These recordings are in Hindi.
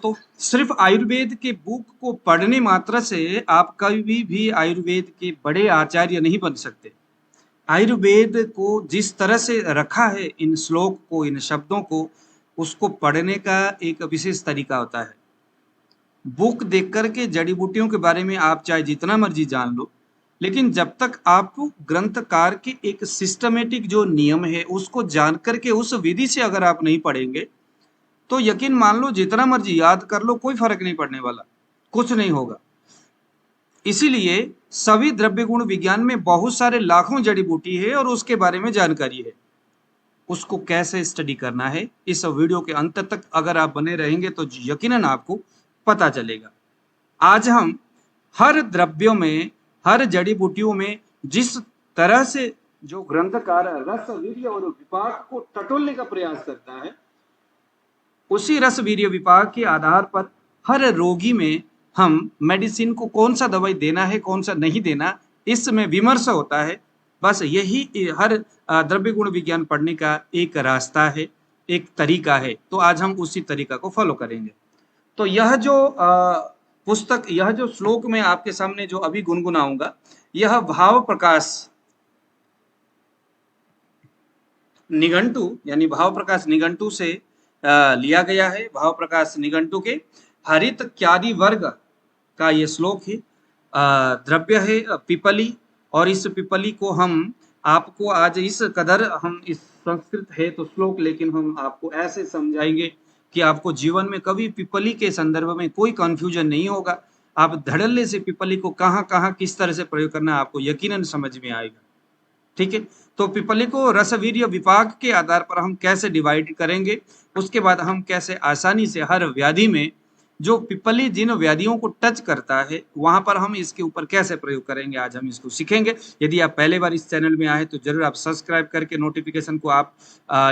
तो सिर्फ आयुर्वेद के बुक को पढ़ने मात्र से आप कभी भी आयुर्वेद के बड़े आचार्य नहीं बन सकते। आयुर्वेद को जिस तरह से रखा है, इन श्लोक को, इन शब्दों को, उसको पढ़ने का एक विशेष तरीका होता है। बुक देख करके जड़ी बूटियों के बारे में आप चाहे जितना मर्जी जान लो, लेकिन जब तक आप ग्रंथकार के एक सिस्टमेटिक जो नियम है उसको जान करके उस विधि से अगर आप नहीं पढ़ेंगे, तो यकीन मान लो जितना मर्जी याद कर लो, कोई फर्क नहीं पड़ने वाला, कुछ नहीं होगा। इसीलिए सभी द्रव्य गुण विज्ञान में बहुत सारे लाखों जड़ी बूटी है और उसके बारे में जानकारी है। उसको कैसे स्टडी करना है, इस वीडियो के अंत तक अगर आप बने रहेंगे तो यकीनन आपको पता चलेगा। आज हम हर द्रव्यों में, हर जड़ी बूटियों में जिस तरह से जो ग्रंथकार रस, वीर्य और विपाक को टटोलने का प्रयास करता है, उसी रस, वीर्य, विपाक के आधार पर हर रोगी में हम मेडिसिन को कौन सा दवाई देना है, कौन सा नहीं देना, इसमें विमर्श होता है। बस यही हर द्रव्य गुण विज्ञान पढ़ने का एक रास्ता है, एक तरीका है। तो आज हम उसी तरीका को फॉलो करेंगे। तो यह जो पुस्तक, यह जो श्लोक मैं आपके सामने जो अभी गुनगुनाऊंगा, यह भाव प्रकाश निघंटु यानी भाव प्रकाश निघंटु से लिया गया है। भाव प्रकाश निघंटु के हरित क्यादि वर्ग का ये श्लोक है। द्रव्य है पिपली, और इस पिपली को हम आपको आज इस कदर, हम इस संस्कृत है तो श्लोक, लेकिन हम आपको ऐसे समझाएंगे कि आपको जीवन में कभी पिपली के संदर्भ में कोई कंफ्यूजन नहीं होगा। आप धड़ल्ले से पिपली को कहाँ कहाँ किस तरह से प्रयोग करना है आपको यकीनन समझ में आएगा। ठीक है, तो पिपली को रस, वीर्य, विपाक के आधार पर हम कैसे डिवाइड करेंगे, उसके बाद हम कैसे आसानी से हर व्याधि में जो पिपली जिन व्याधियों को टच करता है वहां पर हम इसके ऊपर कैसे प्रयोग करेंगे, आज हम इसको सीखेंगे। यदि आप पहले बार इस चैनल में आए तो जरूर आप सब्सक्राइब करके नोटिफिकेशन को आप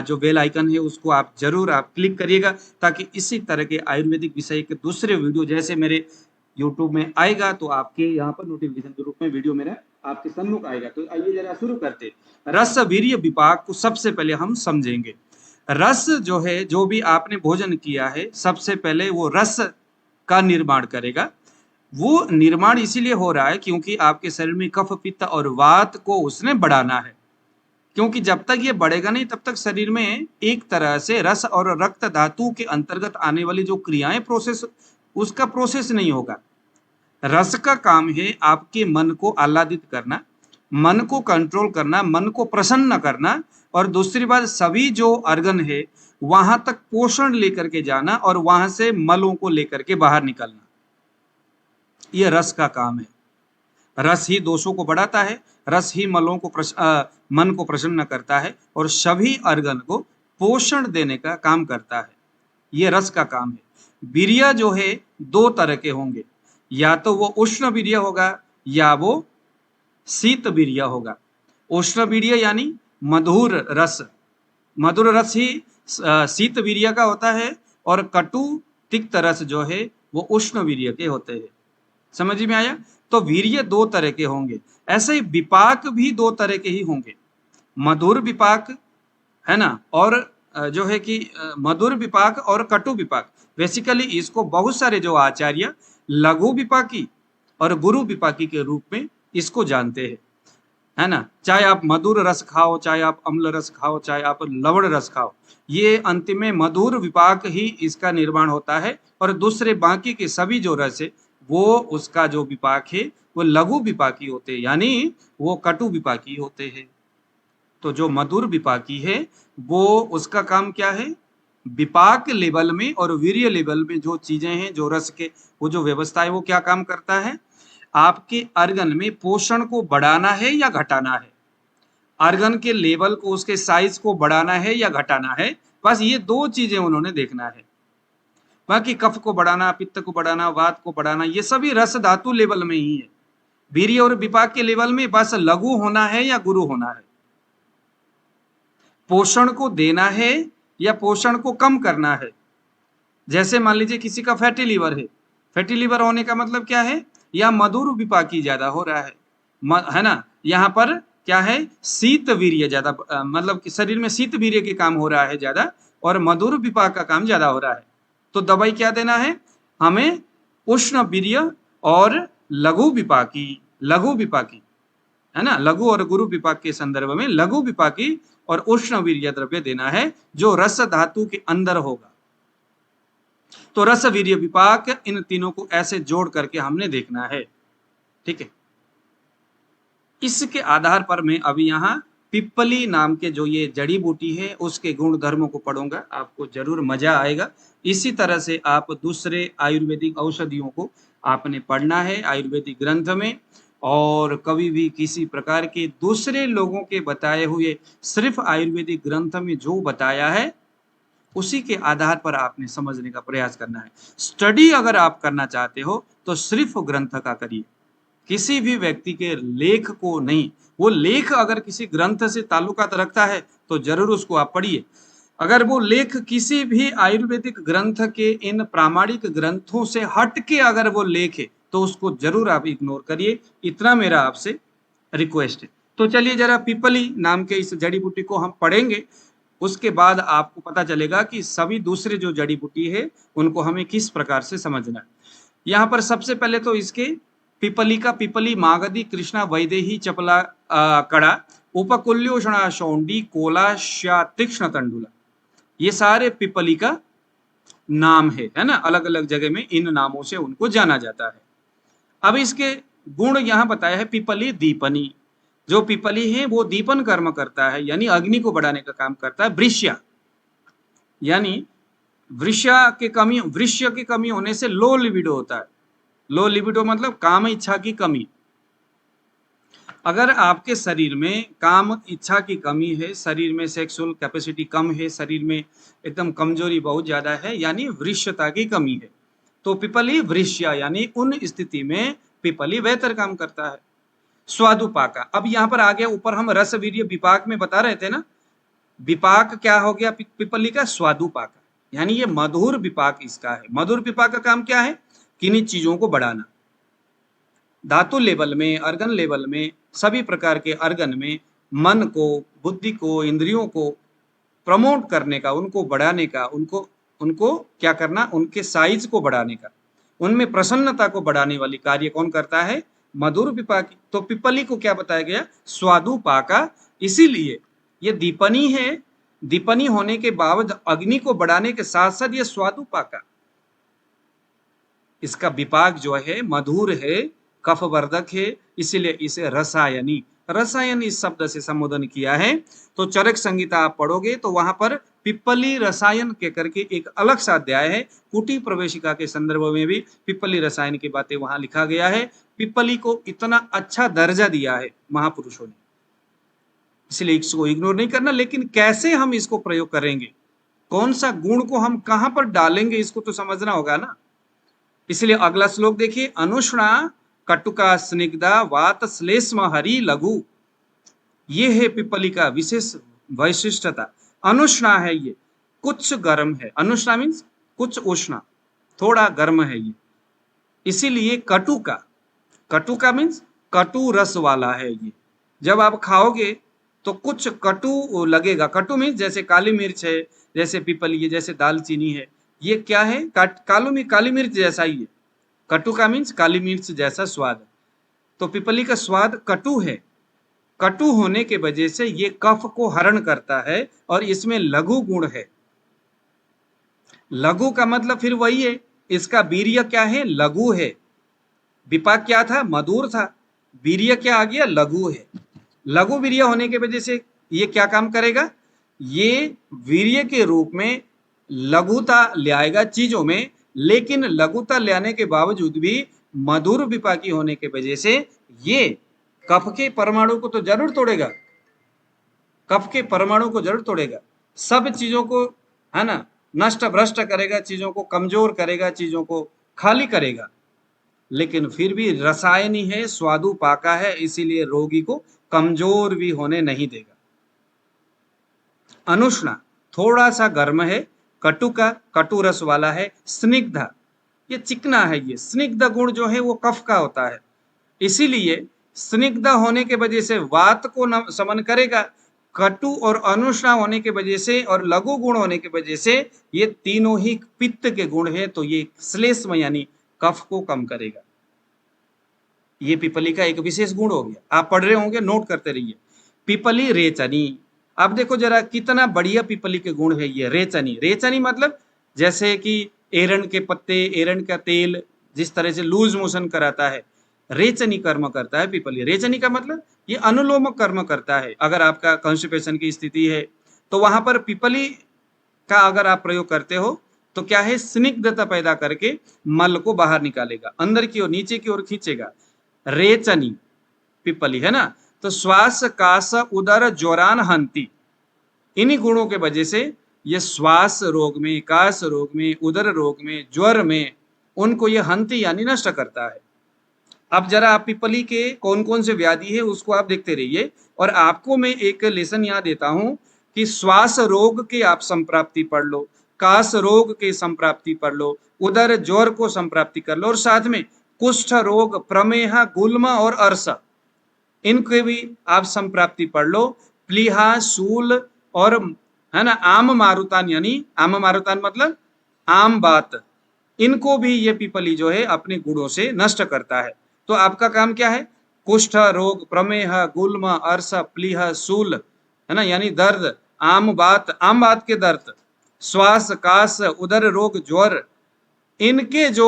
जो बेल आइकन है उसको आप जरूर आप क्लिक करिएगा, ताकि इसी तरह के आयुर्वेदिक विषय के दूसरे वीडियो जैसे मेरे यूट्यूब में आएगा तो आपके यहाँ पर नोटिफिकेशन के रूप में वीडियो मेरा आपके सम्मुख आएगा। तो आइए जरा शुरू करते। रस, वीर्य, विपाक को सबसे पहले हम समझेंगे। रस जो है, जो भी आपने भोजन किया है, सबसे पहले वो रस का निर्माण करेगा। वो निर्माण इसीलिए हो रहा है क्योंकि आपके शरीर में कफ, पित्त और वात को उसने बढ़ाना है। क्योंकि जब तक ये बढ़ेगा नहीं तब तक शरीर में एक तरह से रस और रक्त धातु के अंतर्गत आने वाली जो क्रियाएं, प्रोसेस, उसका प्रोसेस नहीं होगा। रस का काम है आपके मन को आह्लादित करना, मन को कंट्रोल करना, मन को प्रसन्न करना, और दूसरी बात सभी जो अर्गन है वहां तक पोषण लेकर के जाना और वहां से मलों को लेकर के बाहर निकलना। यह रस का काम है। रस ही दोषों को बढ़ाता है, रस ही मलों को मन को प्रसन्न करता है और सभी अर्गन को पोषण देने का काम करता है। यह रस का काम है। वीर्य जो है दो तरह के होंगे, या तो वो उष्ण वीर्य होगा या वो शीत वीर्य होगा। उष्ण वीर्य यानी मधुर रस, मधुर रस ही शीत वीर्य का होता है, और कटु तिक्त रस जो है वो उष्ण वीर्य के होते हैं। समझ में आया? तो वीर्य दो तरह के होंगे। ऐसे ही विपाक भी दो तरह के ही होंगे, मधुर विपाक है ना, और जो है कि मधुर विपाक और कटु विपाक। बेसिकली इसको बहुत सारे जो आचार्य लघु विपाकी और गुरु विपाकी के रूप में इसको जानते हैं, है ना। चाहे आप मधुर रस खाओ, चाहे आप अम्ल रस खाओ, चाहे आप लवण रस खाओ, ये अंतिम में मधुर विपाक ही इसका निर्माण होता है, और दूसरे बाकी के सभी जो रस है वो उसका जो विपाक है वो लघु विपाकी होते हैं, यानी वो कटु विपाकी होते हैं। तो जो मधुर विपाकी है वो उसका काम क्या है, विपाक लेवल में और वीर्य लेवल में जो चीजें हैं, जो रस के वो जो व्यवस्था है, वो क्या काम करता है, आपके अर्गन में पोषण को बढ़ाना है या घटाना है, अर्गन के लेवल को, उसके साइज को बढ़ाना है या घटाना है। बस ये दो चीजें उन्होंने देखना है। बाकी कफ को बढ़ाना, पित्त को बढ़ाना, वात को बढ़ाना, ये सभी रस धातु लेवल में ही है। वीर्य और विपाक के लेवल में बस लघु होना है या गुरु होना है, पोषण को देना है या पोषण को कम करना है। जैसे मान लीजिए किसी का फैटी लीवर है, फैटी लीवर होने का मतलब क्या है, या मधुर विपाकी ज्यादा हो रहा है ना, यहाँ पर क्या है, शीत वीर्य ज्यादा, मतलब कि शरीर में शीत वीर्य के काम हो रहा है ज्यादा और मधुर विपाक का काम ज्यादा हो रहा है। तो दवाई क्या देना है हमें, उष्ण वीर्य और लघु विपाकी, लघु विपाकी है ना, लघु और गुरु विपाक के संदर्भ में लघु विपाकी और उष्ण वीर्य द्रव्य देना है जो रस धातु के अंदर होगा। तो रस वीर्य विपाक इन तीनों को ऐसे जोड़ करके हमने देखना है, ठीक है। इसके आधार पर मैं अभी यहाँ पिप्पली नाम के जो ये जड़ी बूटी है उसके गुण धर्मों को पढ़ूंगा, आपको जरूर मजा आएगा। इसी तरह से आप दूसरे आयुर्वेदिक औषधियों को आपने पढ़ना है आयुर्वेदिक ग्रंथ में, और कभी भी किसी प्रकार के दूसरे लोगों के बताए हुए सिर्फ आयुर्वेदिक ग्रंथ में जो बताया है उसी के आधार पर आपने समझने का प्रयास करना है। स्टडी अगर आप करना चाहते हो तो सिर्फ ग्रंथ का करिए, किसी भी व्यक्ति के लेख को नहीं। वो लेख अगर किसी ग्रंथ से ताल्लुकात रखता है तो जरूर उसको आप पढ़िए। अगर वो लेख किसी भी आयुर्वेदिक ग्रंथ के इन प्रामाणिक ग्रंथों से हट के अगर वो लेख है तो उसको जरूर आप इग्नोर करिए, इतना मेरा आपसे रिक्वेस्ट है। तो चलिए जरा पिपली नाम के इस जड़ी बूटी को हम पढ़ेंगे, उसके बाद आपको पता चलेगा कि सभी दूसरे जो जड़ी बूटी है उनको हमें किस प्रकार से समझना है। यहाँ पर सबसे पहले तो इसके पिपली का पिपली मागधी कृष्णा वैदेही चपला कड़ा उपकुल्योषणा शौंडी कोला श्या तीक्ष्ण तंडुला, ये सारे पिपली का नाम है ना, अलग अलग जगह में इन नामों से उनको जाना जाता है। अब इसके गुण यहाँ बताया है। पिपली दीपनी, जो पिपली है वो दीपन कर्म करता है, यानी अग्नि को बढ़ाने का काम करता है। वृष्या यानी वृष्य की कमी होने से लो लिबिडो होता है। लो लिबिडो मतलब काम इच्छा की कमी। अगर आपके शरीर में काम इच्छा की कमी है, शरीर में सेक्सुअल कैपेसिटी कम है, शरीर में एकदम कमजोरी बहुत ज्यादा है, यानी वृष्यता की कमी है, तो पिपली वृष्या यानी उन स्थिति में पिपली बेहतर काम करता है। स्वादुपाका, अब यहाँ पर आ गया ऊपर हम रस वीर्य विपाक में बता रहे थे ना, विपाक क्या हो गया पिपली का, स्वादुपाका, यानी ये मधुर विपाक इसका है। मधुर विपाक का काम क्या है, किन्हीं चीजों को बढ़ाना, धातु लेवल में, अर्गन लेवल में, सभी प्रकार के अर्गन में मन को, बुद्धि को, इंद्रियों को प्रमोट करने का, उनको बढ़ाने का, उनको क्या करना, उनके साइज को बढ़ाने का, उनमें प्रसन्नता को बढ़ाने वाली कार्य कौन करता है, मधुर विपाकी। तो पिपली को क्या बताया गया, स्वादुपाका। इसीलिए ये दीपनी है, दीपनी होने के बावजूद अग्नि को बढ़ाने के साथ साथ ये स्वादुपाका, इसका विपाक जो है मधुर है, कफवर्धक है, इसीलिए इसे रसायनी, रसायन इस शब्द से संबोधन किया है। तो चरक संहिता आप पढ़ोगे तो वहां पर पिपली रसायन के करके एक अलग सा अध्याय है। कुटी प्रवेशिका के संदर्भ में भी पिपली रसायन की बातें वहां लिखा गया है। पिपली को इतना अच्छा दर्जा दिया है महापुरुषों ने, इसलिए इसको इग्नोर नहीं करना। लेकिन कैसे हम इसको प्रयोग करेंगे, कौन सा गुण को हम कहां पर डालेंगे, इसको तो समझना होगा ना। इसलिए अगला श्लोक देखिए, अनुष्णा कटुका स्निग्धा वात श्लेष्म हरि लघु, ये है पिपली का विशेष वैशिष्टता। अनुष्णा है ये, कुछ गर्म है, अनुष्णा मीन्स कुछ उष्णा, थोड़ा गर्म है ये। इसीलिए कटुका, कटुका मीन्स कटु रस वाला है ये। जब आप खाओगे तो कुछ कटु लगेगा। कटु मीन्स जैसे काली मिर्च है, जैसे पिपली है, जैसे दालचीनी है, ये क्या है, काली मिर्च जैसा ही है। कटुका मीन्स काली मिर्च जैसा स्वाद। तो पिपली का स्वाद कटु है, कटु होने के वजह से ये कफ को हरण करता है, और इसमें लघु गुण है। लघु का मतलब फिर वही है, इसका वीर्य क्या है, लघु है। विपाक क्या था, मधुर था, वीर्य क्या आ गया, लघु है। लघु वीर्य होने के वजह से ये क्या काम करेगा, ये वीर्य के रूप में लघुता ले आएगा चीजों में, लेकिन लघुता ले आने के बावजूद भी मधुर विपाकी होने के वजह से ये कफ के परमाणु को तो जरूर तोड़ेगा, कफ के परमाणु को जरूर तोड़ेगा, सब चीजों को है ना नष्ट भ्रष्ट करेगा, चीजों को कमजोर करेगा, चीजों को खाली करेगा। लेकिन फिर भी रसायनी है, स्वादुपाका है, इसीलिए रोगी को कमजोर भी होने नहीं देगा। अनुष्णा थोड़ा सा गर्म है, कटुका कटु रस वाला है, स्निग्धा ये चिकना है। ये स्निग्ध गुण जो है वो कफ का होता है, इसीलिए स्निग्ध होने के वजह से वात को समन करेगा, कटु और अनुष्णा होने के वजह से और लघु गुण होने की वजह से ये तीनों ही पित्त के गुण है, तो ये श्लेष्म यानी कफ को कम करेगा। ये पिपली का एक विशेष गुण हो गया, आप पढ़ रहे होंगे, नोट करते रहिए। पिपली रेचनी, अब देखो जरा कितना बढ़िया पिपली के गुण है ये। रेचनी, रेचनी मतलब जैसे कि एरंड के पत्ते, एरंड का तेल जिस तरह से लूज मोशन कराता है, रेचनी कर्म करता है पिपली। रेचनी का मतलब ये अनुलोम कर्म करता है। अगर आपका कॉन्स्टिपेशन की स्थिति है तो वहां पर पिपली का अगर आप प्रयोग करते हो तो क्या है, स्निग्धता पैदा करके मल को बाहर निकालेगा, अंदर की ओर नीचे की ओर खींचेगा। रेचनी पिपली है ना। तो श्वास कास उदर ज्वरान हंती, इन्हीं गुणों के वजह से ये श्वास रोग में, कास रोग में, उदर रोग में, ज्वर में उनको ये हंती यानी नष्ट करता है। अब जरा आप पिपली के कौन कौन से व्याधि है उसको आप देखते रहिए, और आपको मैं एक लेसन यहाँ देता हूं कि श्वास रोग के आप संप्राप्ति पढ़ लो, कास रोग के संप्राप्ति पढ़ लो, उदर ज्वर को संप्राप्ति कर लो, और साथ में कुष्ठ रोग, प्रमेह, गुल्म और अर्सा, इनके भी आप संप्राप्ति पढ़ लो। प्लीहा, शूल और है ना आम मारुतान, यानी आम मारुतान मतलब आम बात, इनको भी ये पिपली जो है अपने गुणों से नष्ट करता है। तो आपका काम क्या है, कुष्ठ रोग, प्रमेह, गुल्म, अर्स, प्लीह, शूल, है ना यानी दर्द, आम बात के दर्द, श्वास कास, उदर रोग, ज्वर, इनके जो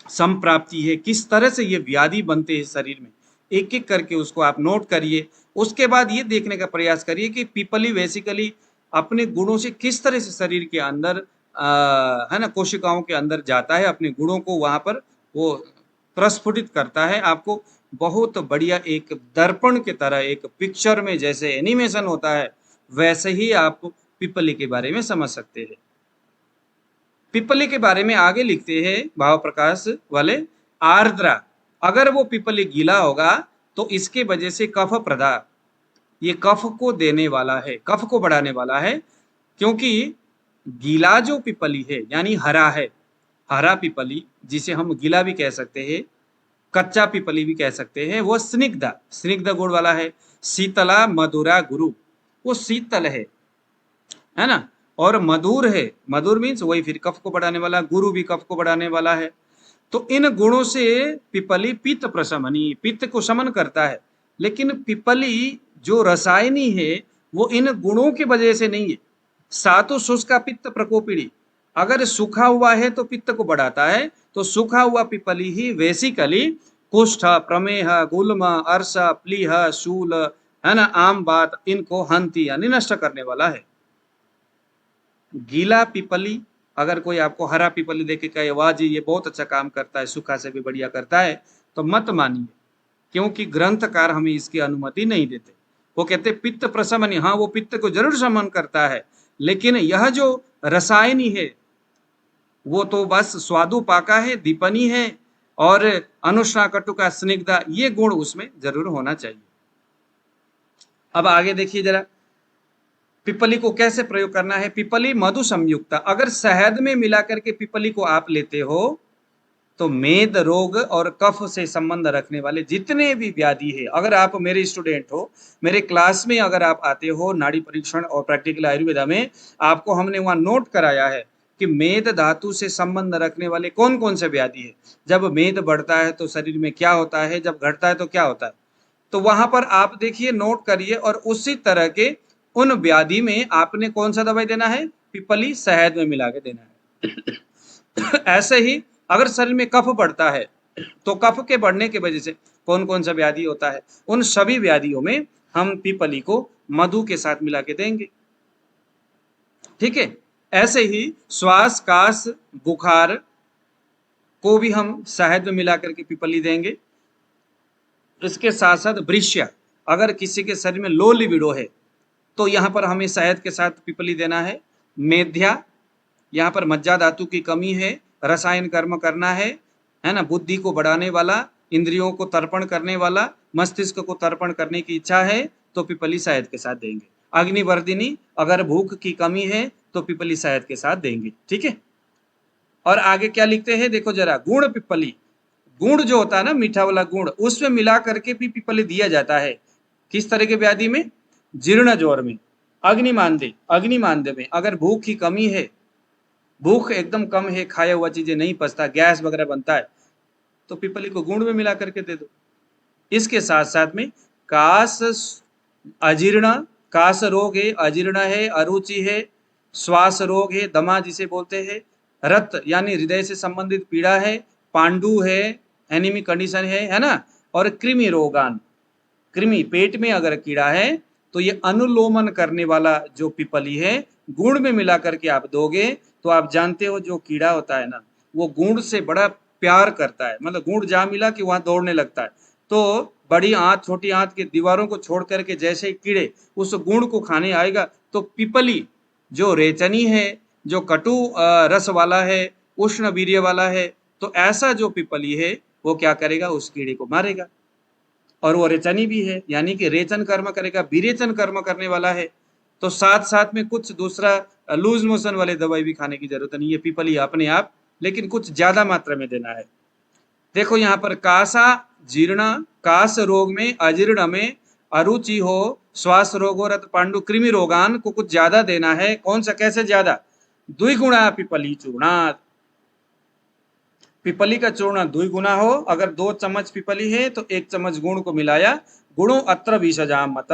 संप्राप्ति है, किस तरह से ये व्याधि बनते हैं शरीर में, एक एक करके उसको आप नोट करिए। उसके बाद ये देखने का प्रयास करिए कि पिपली बेसिकली अपने गुणों से किस तरह से शरीर के अंदर है ना कोशिकाओं के अंदर जाता है, अपने गुणों को वहां पर वो प्रस्फुटित करता है। आपको बहुत बढ़िया एक दर्पण के तरह, एक पिक्चर में जैसे एनिमेशन होता है वैसे ही आप पिपली के बारे में समझ सकते हैं। पिपली के बारे में आगे लिखते हैं भाव प्रकाश वाले, आर्द्रा, अगर वो पिपली गीला होगा तो इसके वजह से कफ प्रदा, ये कफ को देने वाला है, कफ को बढ़ाने वाला है। क्योंकि गीला जो पिपली है यानी हरा है, हरा पिपली जिसे हम गीला भी कह सकते हैं, कच्चा पिपली भी कह सकते हैं, वो स्निग्धा, स्निग्ध गुण वाला है। शीतला मधुरा गुरु, वो शीतल है ना, और मधुर है, मधुर मीन्स वही फिर कफ को बढ़ाने वाला, गुरु भी कफ को बढ़ाने वाला है। तो इन गुणों से पिपली पित्त प्रशमनी, पित्त को शमन करता है। लेकिन पिपली जो रसायनी है वो इन गुणों की वजह से नहीं है। सातु शुष्का पित्त प्रकोपिणी, अगर सूखा हुआ है तो पित्त को बढ़ाता है, तो सूखा हुआ पिपली ही बेसिकली कुष्ठ, प्रमेह, गुल्म, अर्श, प्लीह, शूल, है ना आम बात, इनको हंती यानी नष्ट करने वाला है। गीला पिपली, अगर कोई आपको हरा पिपली देखे कहे वाह जी ये बहुत अच्छा काम करता है, सूखा से भी बढ़िया करता है, तो मत मानिए, क्योंकि ग्रंथकार हमें इसकी अनुमति नहीं देते। वो कहते पित्त प्रशमनी, हाँ वो पित्त को जरूर शमन करता है, लेकिन यह जो रसायनी है वो तो बस स्वादु पाका है, दीपनी है, और अनुष्णा कटुका स्निग्धा, ये गुण उसमें जरूर होना चाहिए। अब आगे देखिए जरा, पिपली को कैसे प्रयोग करना है। पिपली मधु संयुक्त, अगर शहद में मिलाकर के पिपली को आप लेते हो तो मेद रोग और कफ से संबंध रखने वाले जितने भी व्याधि है, अगर आप मेरे स्टूडेंट हो, मेरे क्लास में अगर आप आते हो नाड़ी परीक्षण और प्रैक्टिकल आयुर्वेदा में, आपको हमने वहां नोट कराया है कि मेद धातु से संबंध रखने वाले कौन कौन से व्याधि है। जब मेद बढ़ता है तो शरीर में क्या होता है, जब घटता है तो क्या होता है, तो वहां पर आप देखिए, नोट करिए, और उसी तरह के उन व्याधि में आपने कौन सा दवाई देना है, पिपली शहद में मिला के देना है। ऐसे ही अगर शरीर में कफ बढ़ता है तो कफ के बढ़ने की वजह से कौन कौन सा व्याधि होता है, उन सभी व्याधियों में हम पिपली को मधु के साथ मिला के देंगे। ठीक है, ऐसे ही श्वास कास बुखार को भी हम शहद में मिला करके पिपली देंगे। इसके साथ साथ वृष्य, अगर किसी के शरीर में लो लिबिडो है तो यहाँ पर हमें शहद के साथ पिपली देना है। मेध्या, यहाँ पर मज्जा धातु की कमी है, रसायन कर्म करना है ना, बुद्धि को बढ़ाने वाला, इंद्रियों को तर्पण करने वाला, मस्तिष्क को तर्पण करने की इच्छा है तो पिपली शहद के साथ देंगे। अग्निवर्धिनी, अगर भूख की कमी है तो पिपली शहद के साथ देंगे। ठीक है, और आगे क्या लिखते हैं देखो जरा, गुड़ पिपली, गुड़ जो होता है ना मीठा वाला गुड़, उसमें मिला करके भी पिपली दिया जाता है। किस तरह के व्याधि में? जीर्ण ज्वर में, अग्निमांद्य में। अगर भूख की कमी है, भूख एकदम कम है, खाया हुआ चीजें नहीं पचता, गैस वगैरह बनता है, तो पिपली को गुड़ में मिला करके दे दो। इसके साथ साथ में कास अजीर्ण, कास रोग है, अजीर्ण है, अरुचि है, श्वास रोग है, दमा जिसे बोलते हैं, रक्त यानी हृदय से संबंधित पीड़ा है, पांडु है, एनीमिक कंडीशन है ना, और कृमि रोगान, कृमि पेट में अगर कीड़ा है तो ये अनुलोमन करने वाला जो पिपली है, गुड़ में मिला करके आप दोगे तो आप जानते हो जो कीड़ा होता है ना, वो गुड़ से बड़ा प्यार करता है, मतलब गुड़ जहाँ मिला कि वहां दौड़ने लगता है। तो बड़ी आंत छोटी आंत की दीवारों को छोड़ करके जैसे ही कीड़े उस गुड़ को खाने आएगा, तो पिपली जो रेचनी है, जो कटु रस वाला है, उष्ण वीर्य वाला है, तो ऐसा जो पिपली है वो क्या करेगा, उस कीड़े को मारेगा। और वो रेचनी भी है, यानी कि रेचन कर्म करेगा, विरेचन कर्म करने वाला है। तो साथ साथ में कुछ दूसरा लूज मोशन वाले दवाई भी खाने की जरूरत नहीं है, पिपली अपने आप, लेकिन कुछ ज्यादा मात्रा में देना है। देखो यहाँ पर कासा जीर्ण, कास रोग में, अजीर्ण में, अरुचि हो, श्वास रोग हो, रक्त पांडु, कृमि रोगान को कुछ ज्यादा देना है। कौन सा, कैसे ज्यादा? द्विगुणा पिपली चूर्णात, पिपली का चूर्ण द्विगुना हो। अगर 2 चम्मच पिपली है तो 1 चम्मच गुण को मिलाया। गुणों अत्र विषजाम मत,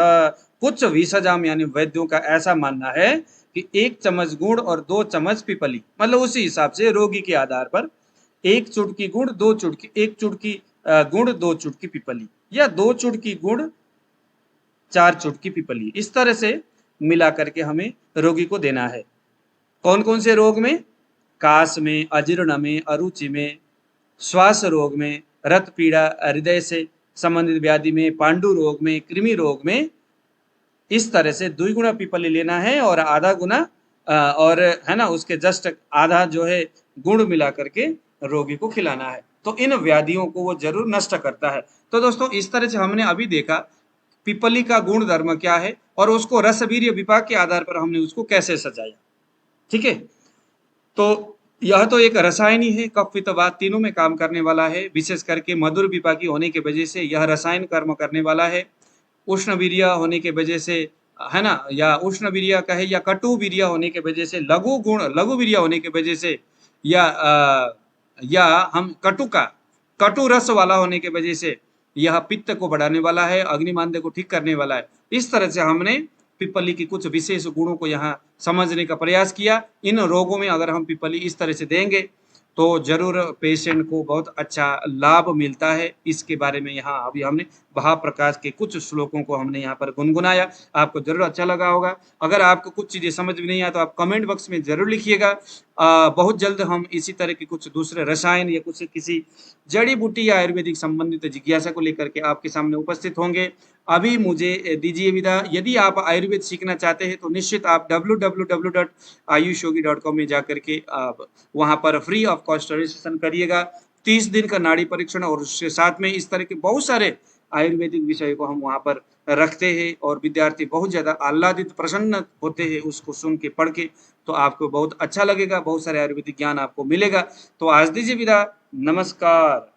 कुछ विषजाम यानी वैद्यों का ऐसा मानना है कि 1 चम्मच गुड़ और 2 चम्मच पिपली, मतलब उसी हिसाब से रोगी के आधार पर 1 चुटकी गुड़, 2 चुटकी, 1 चुटकी गुड़, 2 चुटकी पिपली, या 2 चुटकी गुड़, 4 चुटकी पिपली, इस तरह से मिला करके हमें रोगी को देना है। कौन कौन से रोग में? कास में, अजीर्ण में, अरुचि में, श्वास रोग में, रक्त पीड़ा, हृदय से संबंधित व्याधि में, पांडु रोग में, कृमि रोग में। इस तरह से 2 गुना पिपली लेना है और आधा गुना और है ना, उसके जस्ट आधा जो है गुड़ मिला करके रोगी को खिलाना है। तो इन व्याधियों को वो जरूर नष्ट करता है। तो दोस्तों इस तरह से हमने अभी देखा पिपली का गुण धर्म क्या है और उसको रसवीर्य विपाक के आधार पर हमने उसको कैसे सजाया। ठीक है, तो यह तो एक रसायन ही है, कफ पित्त वात तीनों में काम करने वाला है। विशेष करके मधुर विपाकी होने की वजह से यह रसायन कर्म करने वाला है। उष्ण वीर्य होने के वजह से, है ना, या उष्ण वीर्य कहे या कटु वीर्य होने के वजह से, लघु गुण लघु वीर्य होने के वजह से, या हम कटु रस वाला होने के वजह से यह पित्त को बढ़ाने वाला है, अग्निमांद्य को ठीक करने वाला है। इस तरह से हमने पिपली की कुछ विशेष गुणों को यहाँ समझने का प्रयास किया। इन रोगों में अगर हम पिपली इस तरह से देंगे तो जरूर पेशेंट को बहुत अच्छा लाभ मिलता है। इसके बारे में यहाँ अभी हमने महाप्रकाश के कुछ श्लोकों को हमने यहाँ पर गुनगुनाया, आपको जरूर अच्छा लगा होगा। अगर आपको कुछ चीजें समझ में नहीं आया तो आप कमेंट बॉक्स में जरूर लिखिएगा। बहुत जल्द हम इसी तरह के कुछ दूसरे रसायन या कुछ किसी जड़ी बूटी या आयुर्वेदिक संबंधित जिज्ञासा को लेकर के आपके सामने उपस्थित होंगे। अभी मुझे दीजिए विदा। यदि आप आयुर्वेद सीखना चाहते हैं तो निश्चित आप www.ayushyogi.com में जाकर के आप वहां पर फ्री ऑफ कॉस्ट रजिस्ट्रेशन करिएगा। 30 दिन का नाड़ी परीक्षण और उसके साथ में इस तरह के बहुत सारे आयुर्वेदिक विषय को हम वहां पर रखते हैं और विद्यार्थी बहुत ज्यादा आह्लादित प्रसन्न होते हैं उसको सुन के, पढ़ के। तो आपको बहुत अच्छा लगेगा, बहुत सारे आयुर्वेदिक ज्ञान आपको मिलेगा। तो आज दीजिए विदा, नमस्कार।